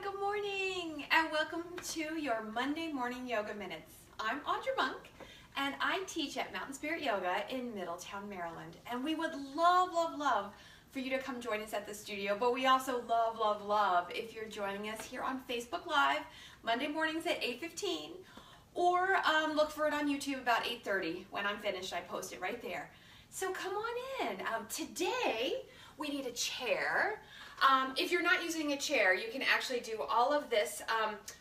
good morning, and welcome to your Monday Morning Yoga Minutes. I'm Audra Monk, and I teach at Mountain Spirit Yoga in Middletown, Maryland. And we would love for you to come join us at the studio, but we also love if you're joining us here on Facebook Live, Monday mornings at 8:15, or look for it on YouTube about 8:30. When I'm finished, I post it right there. So come on in. Today, we need a chair. If you're not using a chair, you can actually do all of this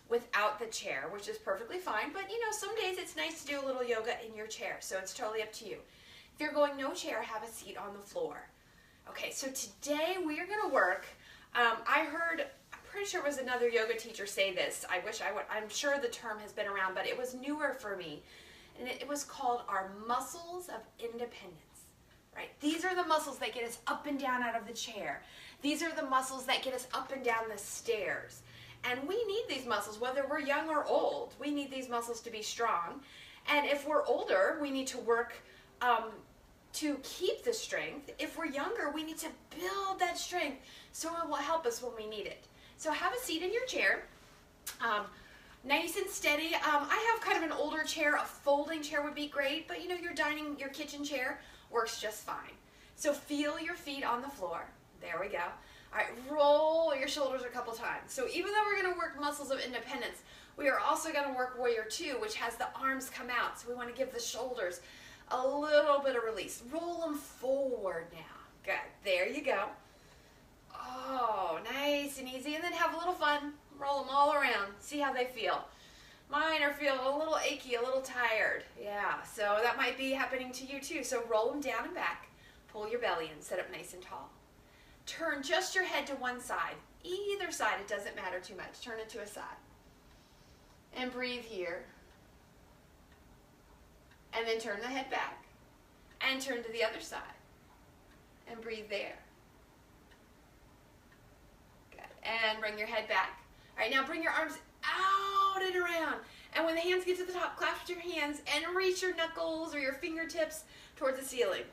without the chair, which is perfectly fine. But you know, some days it's nice to do a little yoga in your chair, so it's totally up to you. If you're going no chair, have a seat on the floor. Okay, so today we are going to work. I'm pretty sure it was another yoga teacher say this. I'm sure the term has been around, but it was newer for me. And it was called our muscles of independence. Right? These are the muscles that get us up and down out of the chair. These are the muscles that get us up and down the stairs. And we need these muscles, whether we're young or old. We need these muscles to be strong. And if we're older, we need to work to keep the strength. If we're younger, we need to build that strength so it will help us when we need it. So have a seat in your chair. Nice and steady. I have kind of an older chair. A folding chair would be great, but you know, your kitchen chair works just fine. So feel your feet on the floor. There we go. All right, roll your shoulders a couple times. So even though we're going to work muscles of independence, we are also going to work Warrior Two, which has the arms come out. So we want to give the shoulders a little bit of release. Roll them forward now. Good. There you go. Oh, nice and easy. And then have a little fun. Roll them all around. See how they feel. Mine are feeling a little achy, a little tired. Yeah, so that might be happening to you too. So roll them down and back. Pull your belly in. Sit up nice and tall. Turn just your head to one side. Either side, it doesn't matter too much. Turn it to a side. And breathe here. And then turn the head back. And turn to the other side. And breathe there. Good. And bring your head back. All right, now bring your arms out and around. And when the hands get to the top, clasp your hands and reach your knuckles or your fingertips towards the ceiling.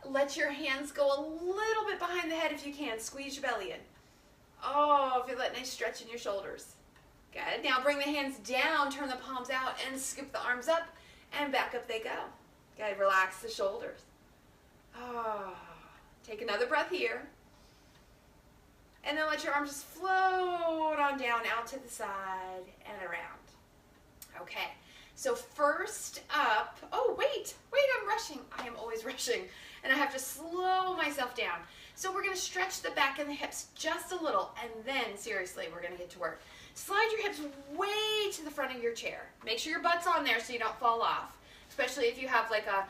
Let your hands go a little bit behind the head if you can. Squeeze your belly in. Oh, feel that nice stretch in your shoulders. Good. Now bring the hands down, turn the palms out, and scoop the arms up, and back up they go. Good. Relax the shoulders. Oh, take another breath here. And then let your arms just float on down out to the side and around. Okay, so first up, oh wait, I'm rushing. I am always rushing, and I have to slow myself down. So we're gonna stretch the back and the hips just a little, and then seriously, we're gonna get to work. Slide your hips way to the front of your chair. Make sure your butt's on there so you don't fall off, especially if you have like a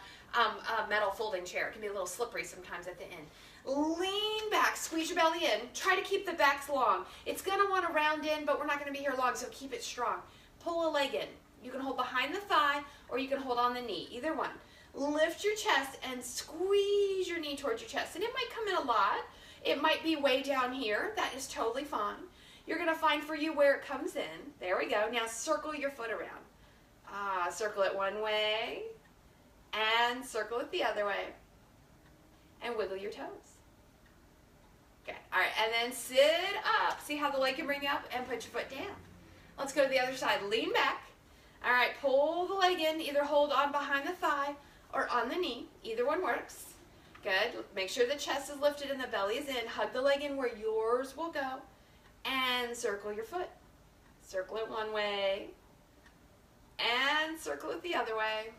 metal folding chair. It can be a little slippery sometimes at the end. Lean back, squeeze your belly in. Try to keep the backs long. It's going to want to round in, but we're not going to be here long, so keep it strong. Pull a leg in. You can hold behind the thigh, or you can hold on the knee, either one. Lift your chest and squeeze your knee towards your chest. And it might come in a lot. It might be way down here. That is totally fine. You're going to find for you where it comes in. There we go. Now circle your foot around. Circle it one way, and circle it the other way. And wiggle your toes. Okay, all right, and then sit up. See how the leg can bring you up? And put your foot down. Let's go to the other side. Lean back. All right, pull the leg in. Either hold on behind the thigh or on the knee. Either one works. Good. Make sure the chest is lifted and the belly is in. Hug the leg in where yours will go. And circle your foot. Circle it one way. And circle it the other way.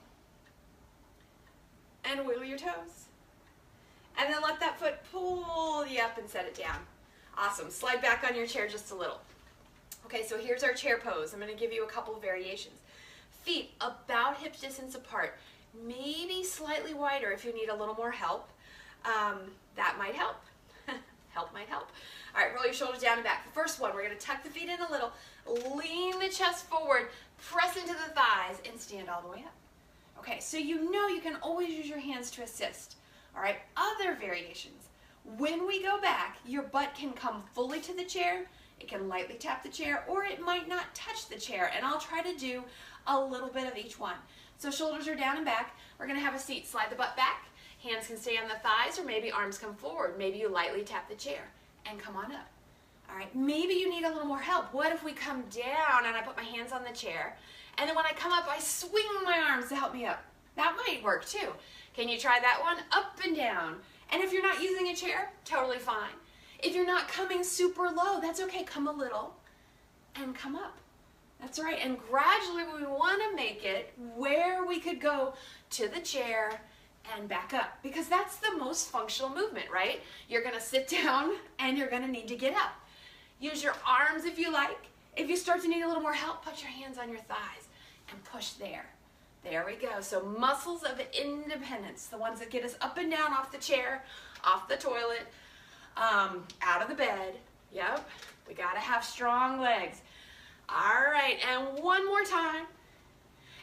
And wiggle your toes. And then let that foot pull you up and set it down. Awesome. Slide back on your chair just a little. Okay, so here's our chair pose. I'm going to give you a couple of variations. Feet about hip distance apart. Maybe slightly wider if you need a little more help. That might help. Help might help. All right, roll your shoulders down and back. The first one, we're going to tuck the feet in a little. Lean the chest forward. Press into the thighs and stand all the way up. Okay, so you know you can always use your hands to assist. All right, other variations. When we go back, your butt can come fully to the chair, it can lightly tap the chair, or it might not touch the chair, and I'll try to do a little bit of each one. So shoulders are down and back. We're gonna have a seat. Slide the butt back. Hands can stay on the thighs, or maybe arms come forward. Maybe you lightly tap the chair and come on up. All right, maybe you need a little more help. What if we come down and I put my hands on the chair, and then when I come up, I swing my arms to help me up? That might work too. Can you try that one? Up and down. And if you're not using a chair, totally fine. If you're not coming super low, that's okay. Come a little and come up. That's right. And gradually we want to make it where we could go to the chair and back up, because that's the most functional movement, right? You're going to sit down and you're going to need to get up. Use your arms if you like. If you start to need a little more help, put your hands on your thighs and push there. There we go. So muscles of independence, the ones that get us up and down off the chair, off the toilet, out of the bed. Yep, we got to have strong legs. All right, and one more time.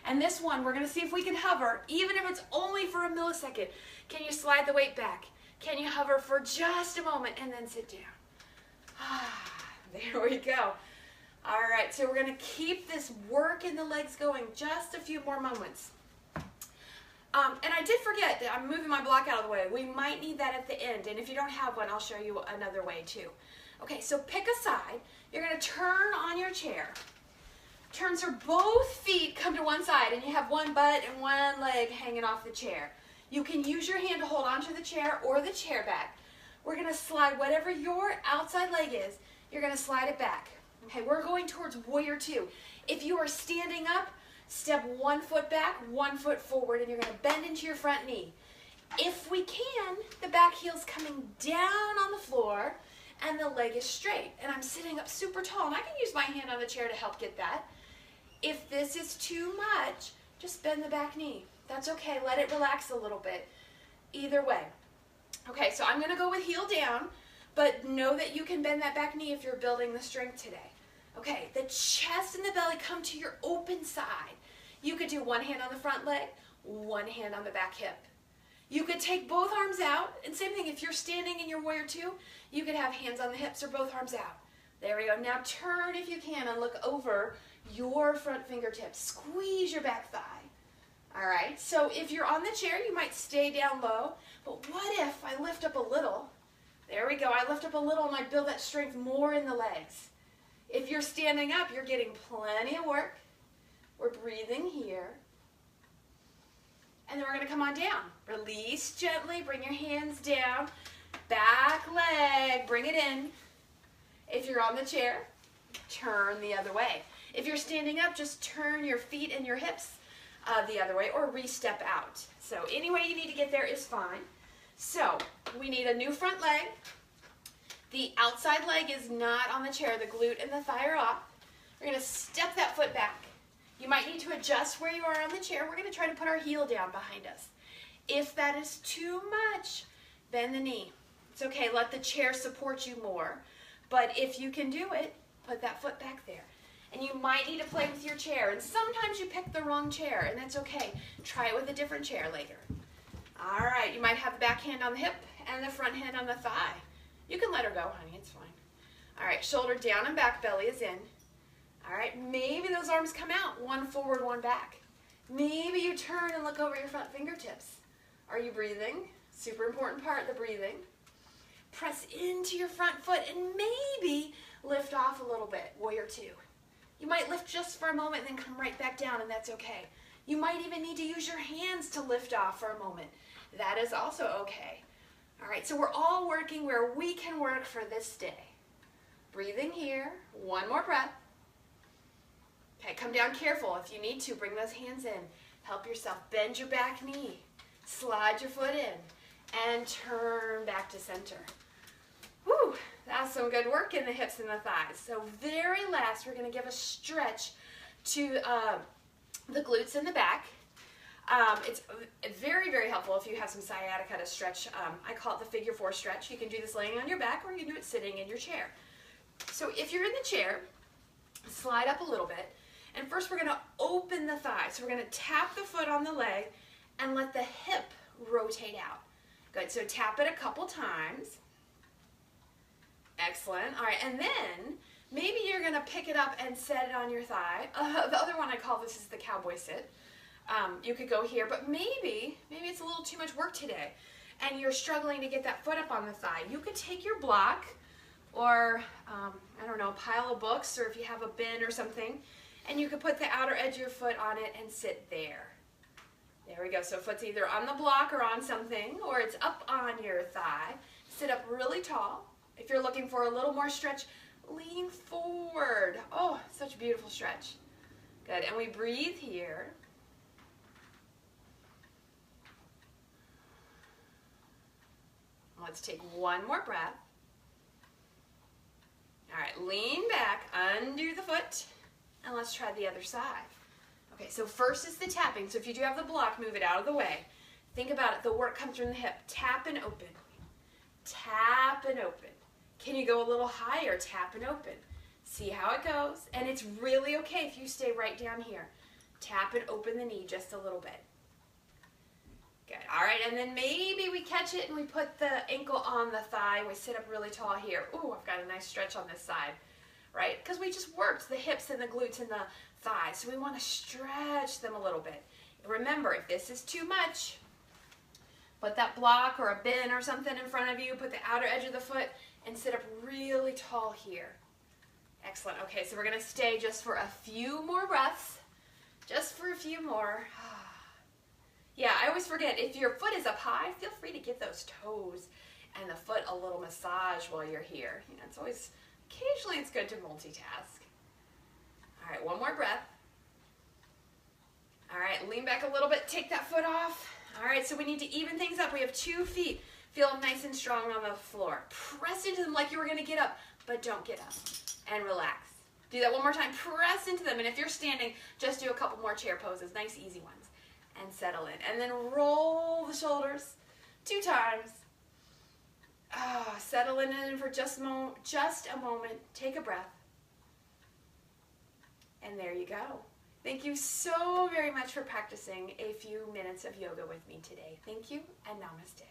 And this one, we're going to see if we can hover, even if it's only for a millisecond. Can you slide the weight back? Can you hover for just a moment and then sit down? There we go. All right, so we're going to keep this work in the legs going just a few more moments. And I did forget that I'm moving my block out of the way. We might need that at the end, and if you don't have one, I'll show you another way too. Okay, so pick a side. You're going to turn on your chair. Turn so both feet come to one side, and you have one butt and one leg hanging off the chair. You can use your hand to hold onto the chair or the chair back. We're going to slide whatever your outside leg is, you're going to slide it back. Okay, we're going towards warrior two. If you are standing up, step 1 foot back, 1 foot forward, and you're going to bend into your front knee. If we can, the back heel's coming down on the floor and the leg is straight. And I'm sitting up super tall, and I can use my hand on the chair to help get that. If this is too much, just bend the back knee. That's okay. Let it relax a little bit. Either way. Okay, so I'm going to go with heel down, but know that you can bend that back knee if you're building the strength today. Okay, the chest and the belly come to your open side. You could do one hand on the front leg, one hand on the back hip. You could take both arms out, and same thing, if you're standing in your warrior two, you could have hands on the hips or both arms out. There we go. Now turn if you can and look over your front fingertips. Squeeze your back thigh. All right, so if you're on the chair, you might stay down low, but what if I lift up a little? There we go. I lift up a little and I build that strength more in the legs. If you're standing up, you're getting plenty of work. We're breathing here. And then we're going to come on down. Release gently. Bring your hands down. Back leg. Bring it in. If you're on the chair, turn the other way. If you're standing up, just turn your feet and your hips the other way or re-step out. So any way you need to get there is fine. So we need a new front leg. The outside leg is not on the chair. The glute and the thigh are off. We're going to step that foot back. You might need to adjust where you are on the chair. We're going to try to put our heel down behind us. If that is too much, bend the knee. It's okay. Let the chair support you more. But if you can do it, put that foot back there. And you might need to play with your chair. And sometimes you pick the wrong chair, and that's okay. Try it with a different chair later. All right. You might have the back hand on the hip and the front hand on the thigh. You can let her go, honey. It's fine. All right, shoulder down and back, belly is in. All right, maybe those arms come out, one forward, one back. Maybe you turn and look over your front fingertips. Are you breathing? Super important part, the breathing. Press into your front foot and maybe lift off a little bit, warrior two. You might lift just for a moment and then come right back down, and that's okay. You might even need to use your hands to lift off for a moment. That is also okay. All right, so we're all working where we can work for this day. Breathing here, one more breath. Okay, come down careful. If you need to, bring those hands in. Help yourself. Bend your back knee. Slide your foot in. And turn back to center. Whew, that's some good work in the hips and the thighs. So very last, we're going to give a stretch to the glutes in the back. It's very, very helpful if you have some sciatica to stretch. I call it the figure 4 stretch. You can do this laying on your back, or you can do it sitting in your chair. So if you're in the chair, slide up a little bit. And first we're going to open the thigh. So we're going to tap the foot on the leg and let the hip rotate out. Good. So tap it a couple times. Excellent. All right. And then maybe you're going to pick it up and set it on your thigh. The other one I call this is the cowboy sit. You could go here, but maybe it's a little too much work today and you're struggling to get that foot up on the thigh. You could take your block, or I don't know, a pile of books, or if you have a bin or something, and you could put the outer edge of your foot on it and sit there. There we go. So foot's either on the block or on something, or it's up on your thigh. Sit up really tall. If you're looking for a little more stretch, lean forward. Oh, such a beautiful stretch. Good. And we breathe here. Let's take one more breath. All right, lean back, undo the foot, and let's try the other side. Okay, so first is the tapping. So if you do have the block, move it out of the way. Think about it. The work comes from the hip. Tap and open. Tap and open. Can you go a little higher? Tap and open. See how it goes. And it's really okay if you stay right down here. Tap and open the knee just a little bit. Good. All right, and then maybe we catch it and we put the ankle on the thigh. We sit up really tall here. Ooh, I've got a nice stretch on this side, right? Because we just worked the hips and the glutes and the thighs, so we want to stretch them a little bit. Remember, if this is too much, put that block or a bin or something in front of you, put the outer edge of the foot, and sit up really tall here. Excellent. Okay, so we're going to stay just for a few more breaths. Just for a few more. Yeah, I always forget, if your foot is up high, feel free to give those toes and the foot a little massage while you're here. You know, it's always, occasionally it's good to multitask. All right, one more breath. All right, lean back a little bit, take that foot off. All right, so we need to even things up. We have 2 feet. Feel them nice and strong on the floor. Press into them like you were gonna get up, but don't get up, and relax. Do that one more time, press into them, and if you're standing, just do a couple more chair poses, nice easy ones. And settle in. And then roll the shoulders 2 times. Settle in for just a moment. Take a breath. And there you go. Thank you so very much for practicing a few minutes of yoga with me today. Thank you, and namaste.